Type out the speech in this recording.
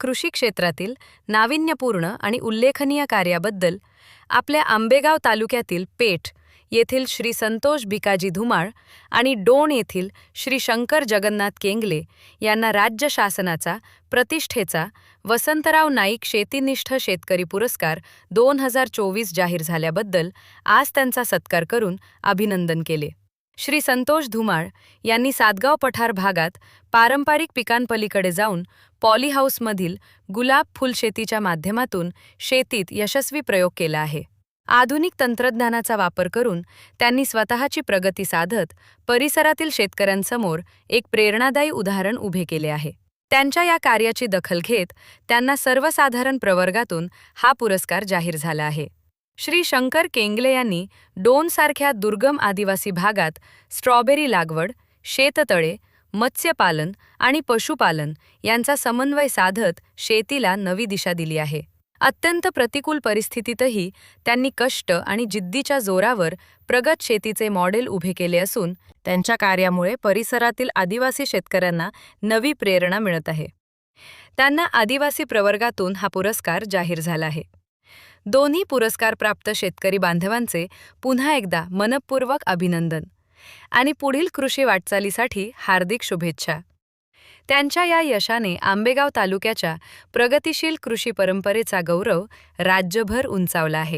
कृषी क्षेत्रातील नाविन्यपूर्ण आणि उल्लेखनीय कार्याबद्दल आपल्या आंबेगाव तालुक्यातील पेठ येथील श्री संतोष भिकाजी धुमाळ आणि डोण येथील श्री शंकर जगन्नाथ केंगले यांना राज्य शासनाचा प्रतिष्ठेचा वसंतराव नाईक शेतीनिष्ठ शेतकरी पुरस्कार 2024 जाहीर झाल्याबद्दल आज त्यांचा सत्कार करून अभिनंदन केले. श्री संतोष धुमाळ यांनी सातगाव पठार भागात पारंपरिक पिकांपलीकडे जाऊन पॉलीहाऊसमधील गुलाब फुलशेतीच्या माध्यमातून शेतीत यशस्वी प्रयोग केला आहे. आधुनिक तंत्रज्ञानाचा वापर करून त्यांनी स्वतःची प्रगती साधत परिसरातील शेतकऱ्यांसमोर एक प्रेरणादायी उदाहरण उभे केले आहे. त्यांच्या या कार्याची दखल घेत त्यांना सर्वसाधारण प्रवर्गातून हा पुरस्कार जाहीर झाला आहे. श्री शंकर केंगले यांनी डोनसारख्या दुर्गम आदिवासी भागात स्ट्रॉबेरी लागवड, शेततळे, मत्स्यपालन आणि पशुपालन यांचा समन्वय साधत शेतीला नवी दिशा दिली आहे. अत्यंत प्रतिकूल परिस्थितीतही त्यांनी कष्ट आणि जिद्दीच्या जोरावर प्रगत शेतीचे मॉडेल उभे केले असून त्यांच्या कार्यामुळे परिसरातील आदिवासी शेतकऱ्यांना नवी प्रेरणा मिळत आहे. त्यांना आदिवासी प्रवर्गातून हा पुरस्कार जाहीर झाला आहे. दोन्ही पुरस्कारप्राप्त शेतकरी बांधवांचे पुन्हा एकदा मनःपूर्वक अभिनंदन आणि पुढील कृषी वाटचालीसाठी हार्दिक शुभेच्छा. त्यांच्या या यशाने आंबेगाव तालुक्याच्या प्रगतिशील कृषी परंपरेचा गौरव राज्यभर उंचावला आहे.